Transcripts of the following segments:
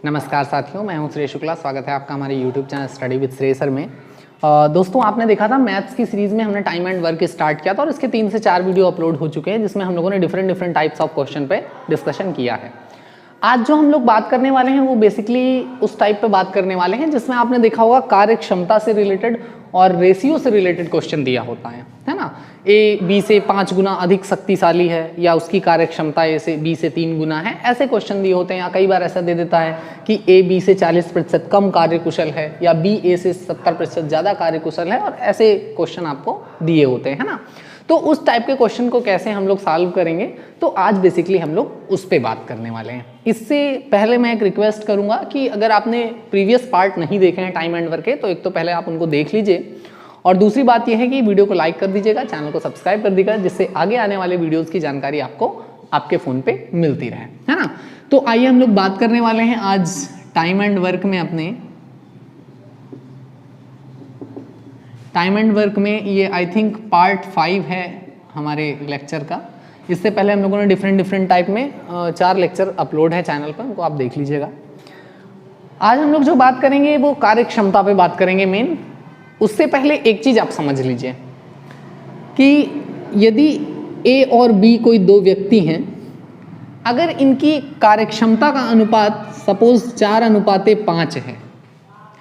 नमस्कार साथियों, मैं हूं श्रेय शुक्ला। स्वागत है आपका हमारे YouTube चैनल स्टडी विद श्रेय सर में। दोस्तों, आपने देखा था मैथ्स की सीरीज़ में हमने टाइम एंड वर्क स्टार्ट किया था और इसके 3 से 4 वीडियो अपलोड हो चुके हैं जिसमें हम लोगों ने डिफरेंट टाइप्स ऑफ क्वेश्चन पे डिस्कशन किया है। आज जो हम लोग बात करने वाले हैं वो बेसिकली उस टाइप पे बात करने वाले हैं जिसमें आपने देखा होगा कार्य क्षमता से रिलेटेड और रेशियो से रिलेटेड क्वेश्चन दिया होता है ना। ए बी से 5 गुना अधिक शक्तिशाली है या उसकी कार्य क्षमता ए से बी से 3 गुना है, ऐसे क्वेश्चन दिए होते हैं। या कई बार ऐसा दे देता है कि ए बी से 40% कम कार्यकुशल है या बी ए से 70% ज़्यादा कार्यकुशल है, और ऐसे क्वेश्चन आपको दिए होते हैं ना। तो उस टाइप के क्वेश्चन को कैसे हम लोग सॉल्व करेंगे, तो आज बेसिकली हम लोग उस पर बात करने वाले हैं। इससे पहले मैं एक रिक्वेस्ट करूंगा कि अगर आपने प्रीवियस पार्ट नहीं देखे हैं टाइम एंड वर्क के, तो एक तो पहले आप उनको देख लीजिए, और दूसरी बात यह है कि वीडियो को लाइक कर दीजिएगा, चैनल को सब्सक्राइब कर दीजिएगा, जिससे आगे आने वाले वीडियोस की जानकारी आपको आपके फ़ोन पे मिलती रहे, है ना। तो आइए हम लोग बात करने वाले हैं आज टाइम एंड वर्क में अपने टाइम एंड वर्क में। ये आई थिंक पार्ट 5 है हमारे लेक्चर का। इससे पहले हम लोगों ने डिफरेंट टाइप में 4 लेक्चर अपलोड है चैनल पर, उनको आप देख लीजिएगा। आज हम लोग जो बात करेंगे वो कार्य क्षमता पे बात करेंगे मेन। उससे पहले एक चीज़ आप समझ लीजिए कि यदि ए और बी कोई 2 व्यक्ति हैं, अगर इनकी कार्यक्षमता का अनुपात सपोज 4:5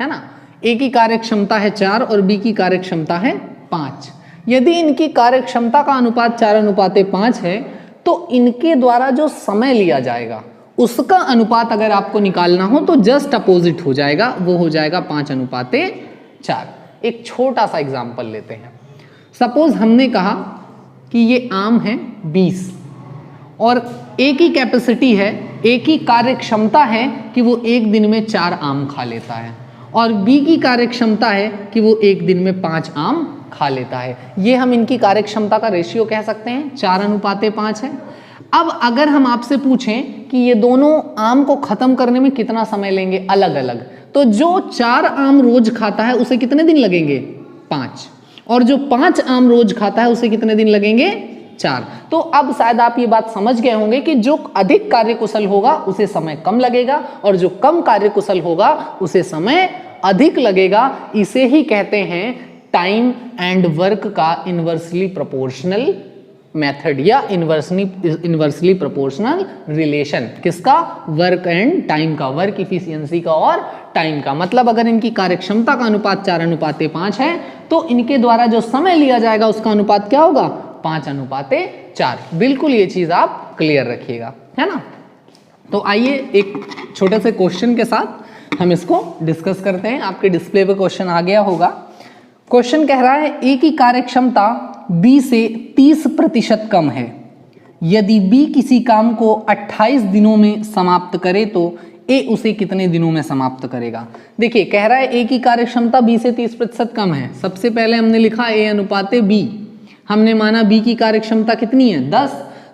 है ना। ए की कार्यक्षमता है 4 और बी की कार्यक्षमता है 5। यदि इनकी कार्यक्षमता का अनुपात 4:5 है तो इनके द्वारा जो समय लिया जाएगा उसका अनुपात अगर आपको निकालना हो तो जस्ट अपोजिट हो जाएगा, वो हो जाएगा 5:4। एक छोटा सा एग्जाम्पल लेते हैं। सपोज हमने कहा कि ये आम है 20 और ए की कैपेसिटी है, ए की कार्यक्षमता है कि वो एक दिन में 4 आम खा लेता है, और बी की कार्यक्षमता है कि वो एक दिन में 5 आम खा लेता है। ये हम इनकी कार्यक्षमता का रेशियो कह सकते हैं, 4:5 है। अब अगर हम आपसे पूछें कि ये दोनों आम को खत्म करने में कितना समय लेंगे अलग अलग, तो जो 4 आम रोज खाता है उसे कितने दिन लगेंगे? 5। और जो 5 आम रोज खाता है उसे कितने दिन लगेंगे? 4। तो अब शायद आप ये बात समझ गए होंगे कि जो अधिक कार्यकुशल होगा उसे समय कम लगेगा और जो कम कार्यकुशल होगा उसे समय अधिक लगेगा। इसे ही कहते हैं टाइम एंड वर्क का इनवर्सली प्रोपोर्शनल मेथड या इनवर्सली प्रोपोर्शनल रिलेशन। किसका? वर्क एंड टाइम का, वर्क इफिशियंसी का और टाइम का। मतलब अगर इनकी कार्यक्षमता का अनुपात 4:5 है तो इनके द्वारा जो समय लिया जाएगा उसका अनुपात क्या होगा? 5:4। बिल्कुल ये चीज आप क्लियर रखिएगा, है ना। तो आइए एक छोटे से क्वेश्चन के साथ हम इसको डिस्कस करते हैं। आपके डिस्प्ले पे क्वेश्चन आ गया होगा। क्वेश्चन कह रहा है ए की कार्यक्षमता बी से 30% कम है। यदि बी किसी काम को 28 दिनों में समाप्त करे तो ए उसे कितने दिनों में समाप्त करेगा? देखिए, कह रहा है ए की कार्यक्षमता बी से 30% कम है। सबसे पहले हमने लिखा A/B। हमने माना बी की कार्यक्षमता कितनी है? 10।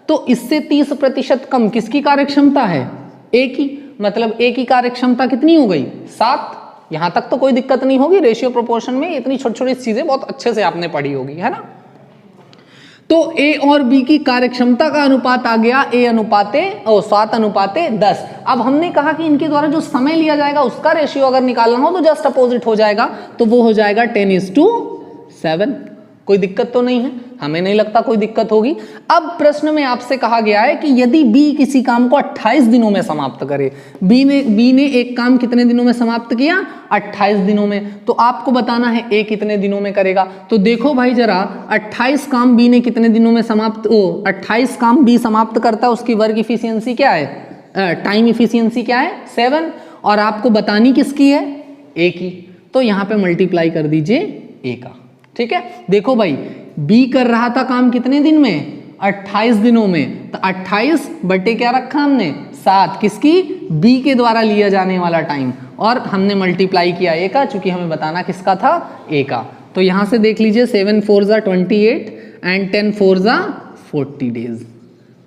तो इससे 30% कम किसकी कार्यक्षमता है? ए की। मतलब ए की कार्यक्षमता कितनी हो गई? 7। यहां तक तो कोई दिक्कत नहीं होगी। रेशियो प्रोपोर्शन में इतनी छोटी छोटी चीजें बहुत अच्छे से आपने पढ़ी होगी, है ना। तो ए और बी की कार्यक्षमता का अनुपात आ गया 7:10। अब हमने कहा कि इनके द्वारा जो समय लिया जाएगा उसका रेशियो अगर निकालना हो तो जस्ट अपोजिट हो जाएगा, तो वो हो जाएगा 10:7। कोई दिक्कत तो नहीं है, हमें नहीं लगता कोई दिक्कत होगी। अब प्रश्न में आपसे कहा गया है कि यदि बी किसी काम को 28 दिनों में समाप्त करे। बी ने एक काम कितने दिनों में समाप्त किया? 28 दिनों में। तो आपको बताना है ए कितने दिनों में करेगा। तो देखो भाई जरा, 28 काम बी ने कितने दिनों में 28 काम बी समाप्त करता है, उसकी वर्क इफिशियंसी क्या है? टाइम इफिशियंसी क्या है? 7। और आपको बतानी किसकी है? ए की। तो यहाँ पे मल्टीप्लाई कर दीजिए ए का, ठीक है। देखो भाई, बी कर रहा था काम कितने दिन में? 28 दिनों में। तो 28 बटे क्या रखा हमने? 7। किसकी? बी के द्वारा लिया जाने वाला टाइम, और हमने मल्टीप्लाई किया ए का, चूंकि हमें बताना किसका था? ए का। तो यहां से देख लीजिए 7 4 28 एंड 10 4 40 डेज।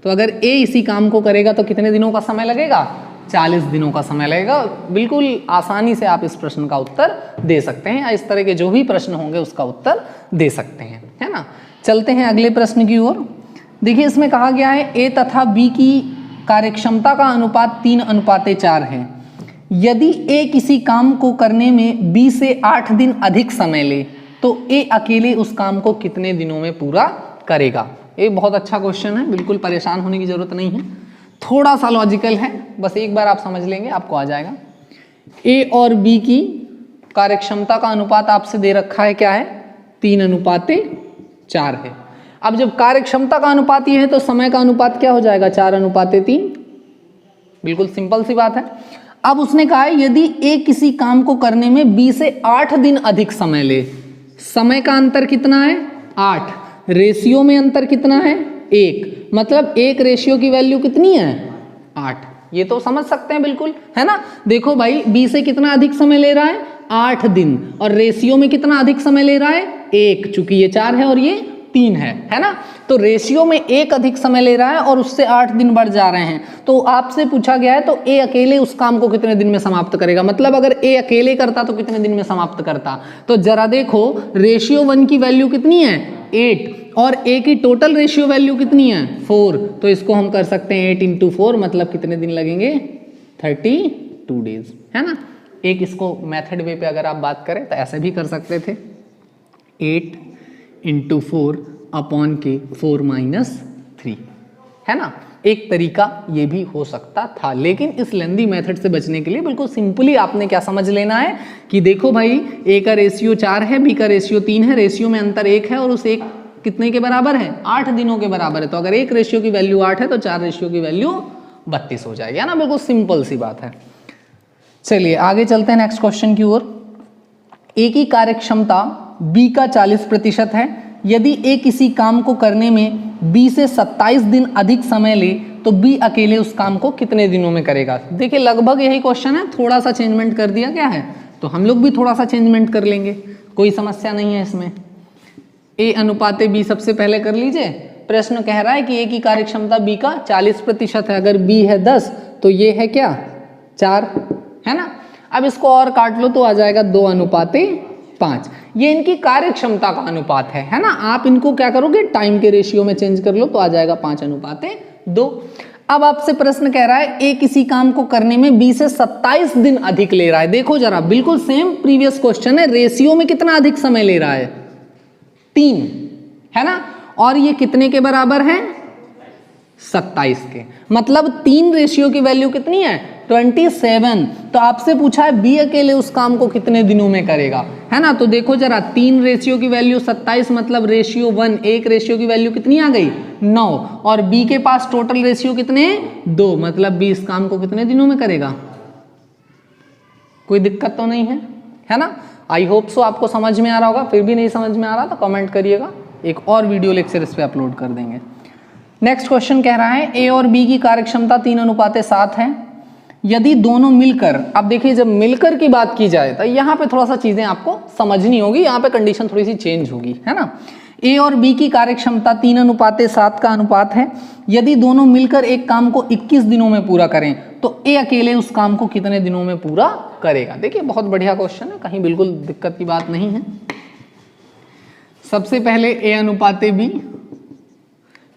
तो अगर ए इसी काम को करेगा तो कितने दिनों का समय लगेगा? 40 दिनों का समय लगेगा। बिल्कुल आसानी से आप इस प्रश्न का उत्तर दे सकते हैं, या इस तरह के जो भी प्रश्न होंगे उसका उत्तर दे सकते हैं, है ना। चलते हैं अगले प्रश्न की ओर। देखिए, इसमें कहा गया है ए तथा बी की कार्यक्षमता का अनुपात 3:4 है। यदि ए किसी काम को करने में बी से 8 दिन अधिक समय ले तो ए अकेले उस काम को कितने दिनों में पूरा करेगा। ये बहुत अच्छा क्वेश्चन है, बिल्कुल परेशान होने की जरूरत नहीं है, थोड़ा सा लॉजिकल है, बस एक बार आप समझ लेंगे आपको आ जाएगा। ए और बी की कार्यक्षमता का अनुपात आपसे दे रखा है, क्या है, 3:4 है। अब जब कार्यक्षमता का अनुपात ये है तो समय का अनुपात क्या हो जाएगा, 4:3। बिल्कुल सिंपल सी बात है। अब उसने कहा है यदि ए किसी काम को करने में बी से 8 दिन अधिक समय ले, समय का अंतर कितना है 8, रेशियो में अंतर कितना है 1, मतलब एक रेशियो की वैल्यू कितनी है 8। ये तो समझ सकते हैं बिल्कुल, है ना। देखो भाई बी से कितना अधिक समय ले रहा है 8 दिन, और रेशियो में कितना अधिक समय ले रहा है 1, चूंकि ये 4 है और ये 3 है ना। तो रेशियो में 1 अधिक समय ले रहा है और उससे 8 दिन बढ़ जा रहे हैं। तो आपसे पूछा गया है तो ए अकेले उस काम को कितने दिन में समाप्त करेगा, मतलब अगर ए अकेले करता तो कितने दिन में समाप्त करता। तो जरा देखो रेशियो 1 की वैल्यू कितनी है 8 और ए की टोटल रेशियो वैल्यू कितनी है 4, तो इसको हम कर सकते हैं 8 × 4, मतलब कितने दिन लगेंगे 32 डेज, है ना। एक इसको मेथड वे पे अगर आप बात करें तो ऐसे भी कर सकते थे, 8 × 4 अपॉन के 4 - 3, है ना। एक तरीका ये भी हो सकता था, लेकिन इस लेंदी मेथड से बचने के लिए बिल्कुल सिंपली आपने क्या समझ लेना है कि देखो भाई ए का रेशियो 4 है, बी का रेशियो 3 है, रेशियो में अंतर 1 है और उस एक कितने के बराबर है 8 दिनों के बराबर है। तो अगर एक रेशियो की वैल्यू 8 है तो 4 रेशियो की वैल्यू 32 हो जाएगी, है ना। बिल्कुल सिंपल सी बात है। चलिए आगे चलते हैं नेक्स्ट क्वेश्चन की ओर। ए की कार्यक्षमता बी का 40% है, यदि ए किसी काम को करने में बी से 27 दिन अधिक समय ले तो बी अकेले उस काम को कितने दिनों में करेगा। देखिए लगभग यही क्वेश्चन है, थोड़ा सा चेंजमेंट कर दिया गया है, तो हम लोग भी थोड़ा सा चेंजमेंट कर लेंगे, कोई समस्या नहीं है इसमें। ए अनुपाते बी सबसे पहले कर लीजिए। प्रश्न कह रहा है कि ए की कार्यक्षमता बी का 40% है, अगर बी है 10 तो ये है क्या 4, है ना। अब इसको और काट लो तो आ जाएगा 2:5। ये इनकी कार्यक्षमता का अनुपात है ना। आप इनको क्या करोगे टाइम के रेशियो में चेंज कर लो तो आ जाएगा 5:2। अब आपसे प्रश्न कह रहा है ए किसी काम को करने में बी से 27 दिन अधिक ले रहा है। देखो जरा बिल्कुल सेम प्रीवियस क्वेश्चन है, रेशियो में कितना अधिक समय ले रहा है 3, है ना, और ये कितने के बराबर है 27 के, मतलब 3 रेशियो की वैल्यू कितनी है 27। तो आपसे पूछा है बी अकेले उस काम को कितने दिनों में करेगा, है ना। तो देखो जरा 3 रेशियो की वैल्यू 27, मतलब रेशियो 1, एक रेशियो की वैल्यू कितनी आ गई 9, और बी के पास टोटल रेशियो कितने 2, मतलब बी इस काम को कितने दिनों में करेगा। कोई दिक्कत तो नहीं है ना। आई होप सो आपको समझ में आ रहा होगा, फिर भी नहीं समझ में आ रहा तो कमेंट करिएगा, एक और वीडियो लेक्चर इस पे अपलोड कर देंगे। नेक्स्ट क्वेश्चन कह रहा है ए और बी की कार्यक्षमता 3:7 है, यदि दोनों मिलकर, अब देखिए जब मिलकर की बात की जाए तो यहाँ पे थोड़ा सा चीजें आपको समझनी होगी, यहाँ पे कंडीशन थोड़ी सी चेंज होगी, है ना। ए और बी की कार्यक्षमता 3:7 का अनुपात है, यदि दोनों मिलकर एक काम को 21 दिनों में पूरा करें तो ए अकेले उस काम को कितने दिनों में पूरा करेगा। देखिए बहुत बढ़िया क्वेश्चन है, कहीं बिल्कुल दिक्कत की बात नहीं है। सबसे पहले ए अनुपाते बी,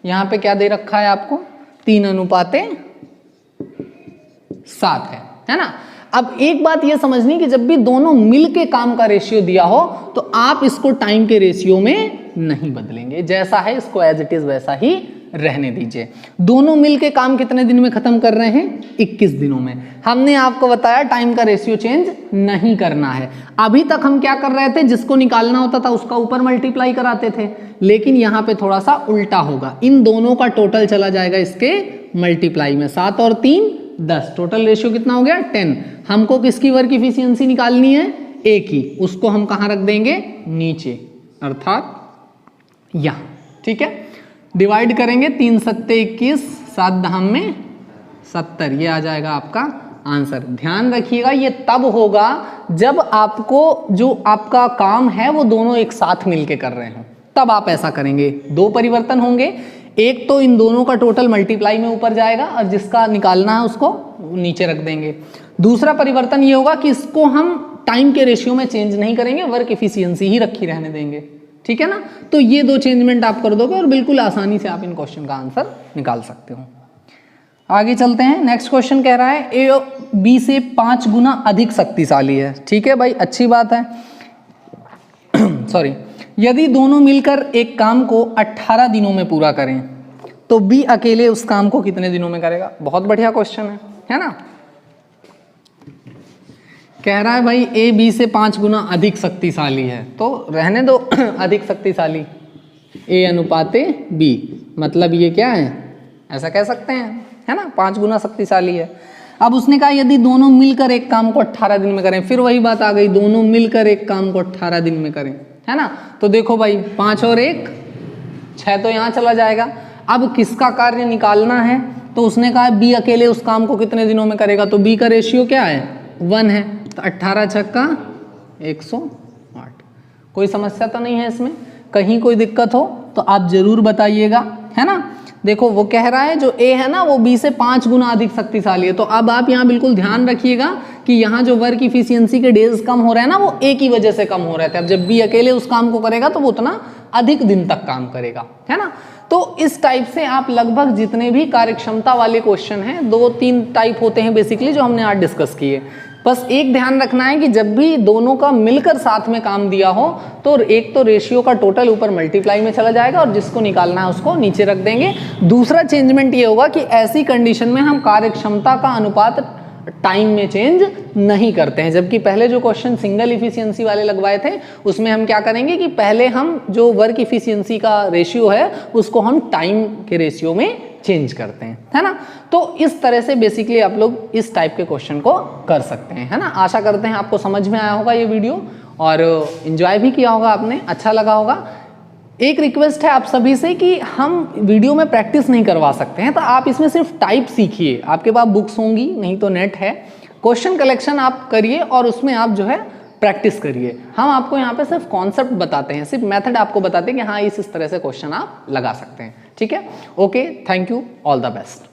यहाँ पे क्या दे रखा है आपको 3:7 है ना। अब एक बात ये समझनी कि जब भी दोनों मिल के काम का रेशियो दिया हो तो आप इसको टाइम के रेशियो में नहीं बदलेंगे, जैसा है इसको एज इट इज वैसा ही रहने दीजिए। दोनों मिल के काम कितने दिन में खत्म कर रहे हैं 21 दिनों में। हमने आपको बताया टाइम का रेशियो चेंज नहीं करना है। अभी तक हम क्या कर रहे थे, जिसको निकालना होता था उसका ऊपर मल्टीप्लाई कराते थे, लेकिन यहाँ पे थोड़ा सा उल्टा होगा, इन दोनों का टोटल चला जाएगा इसके मल्टीप्लाई में, 7 और 3 10, टोटल रेशियो कितना हो गया 10। हमको किसकी वर्क इफिशियंसी निकालनी है ए की, उसको हम कहाँ रख देंगे नीचे, अर्थात यहाँ, ठीक है। डिवाइड करेंगे 3 × 7 = 21, 7 10 में 70, ये आ जाएगा आपका आंसर। ध्यान रखिएगा ये तब होगा जब आपको जो आपका काम है वो दोनों एक साथ मिलके कर रहे हैं, तब आप ऐसा करेंगे। 2 परिवर्तन होंगे, एक तो इन दोनों का टोटल मल्टीप्लाई में ऊपर जाएगा और जिसका निकालना है उसको नीचे रख देंगे। दूसरा परिवर्तन ये होगा कि इसको हम टाइम के रेशियो में चेंज नहीं करेंगे, वर्क इफिशियंसी ही रखी रहने देंगे, ठीक है ना। तो ये 2 चेंजमेंट आप कर दोगे और बिल्कुल आसानी से आप इन क्वेश्चन का आंसर निकाल सकते हो। आगे चलते हैं। नेक्स्ट क्वेश्चन कह रहा है ए बी से 5 गुना अधिक शक्तिशाली है। ठीक है भाई, अच्छी बात है। सॉरी, यदि दोनों मिलकर एक काम को 18 दिनों में पूरा करें तो बी अकेले उस काम को कितने दिनों में करेगा? बहुत बढ़िया क्वेश्चन है ना। कह रहा है भाई ए बी से 5 गुना अधिक शक्तिशाली है, तो रहने दो अधिक शक्तिशाली, ए अनुपाते बी, मतलब ये क्या है, ऐसा कह सकते हैं, है ना, 5 गुना शक्तिशाली है। अब उसने कहा यदि दोनों मिलकर एक काम को 18 दिन में करें, फिर वही बात आ गई, दोनों मिलकर एक काम को 18 दिन में करें, है ना। तो देखो भाई 5 और 1 6 तो यहाँ चला जाएगा। अब किसका कार्य निकालना है, तो उसने कहा बी अकेले उस काम को कितने दिनों में करेगा, तो बी का रेशियो क्या है 1 है, तो 18 छक्का 108। कोई समस्या तो नहीं है इसमें, कहीं कोई दिक्कत हो तो आप जरूर बताइएगा, है ना। देखो वो कह रहा है जो ए है ना वो बी से 5 गुना अधिक शक्तिशाली है, तो अब आप यहाँ बिल्कुल ध्यान रखिएगा कि यहाँ जो वर्क इफिशियंसी के डेज कम हो रहे हैं ना वो ए की वजह से कम हो रहे थे। अब जब बी अकेले उस काम को करेगा तो वो उतना अधिक दिन तक काम करेगा, है ना। तो इस टाइप से आप लगभग जितने भी कार्यक्षमता वाले क्वेश्चन हैं, 2-3 टाइप होते हैं बेसिकली जो हमने आज डिस्कस किए। बस एक ध्यान रखना है कि जब भी दोनों का मिलकर साथ में काम दिया हो तो एक तो रेशियो का टोटल ऊपर मल्टीप्लाई में चला जाएगा और जिसको निकालना है उसको नीचे रख देंगे। दूसरा चेंजमेंट ये होगा कि ऐसी कंडीशन में हम कार्यक्षमता का अनुपात टाइम में चेंज नहीं करते हैं, जबकि पहले जो क्वेश्चन सिंगल इफिशियंसी वाले लगवाए थे उसमें हम क्या करेंगे कि पहले हम जो वर्क इफिशियंसी का रेशियो है उसको हम टाइम के रेशियो में चेंज करते हैं, है ना। तो इस तरह से बेसिकली आप लोग इस टाइप के क्वेश्चन को कर सकते हैं, है ना। आशा करते हैं आपको समझ में आया होगा ये वीडियो और एंजॉय भी किया होगा आपने, अच्छा लगा होगा। एक रिक्वेस्ट है आप सभी से कि हम वीडियो में प्रैक्टिस नहीं करवा सकते हैं, तो आप इसमें सिर्फ टाइप सीखिए। आपके पास बुक्स होंगी, नहीं तो नेट है, क्वेश्चन कलेक्शन आप करिए और उसमें आप जो है प्रैक्टिस करिए। हम आपको यहाँ पे सिर्फ कॉन्सेप्ट बताते हैं, सिर्फ मेथड आपको बताते हैं कि हाँ इस तरह से क्वेश्चन आप लगा सकते हैं। ठीक है, okay, thank you, all the best.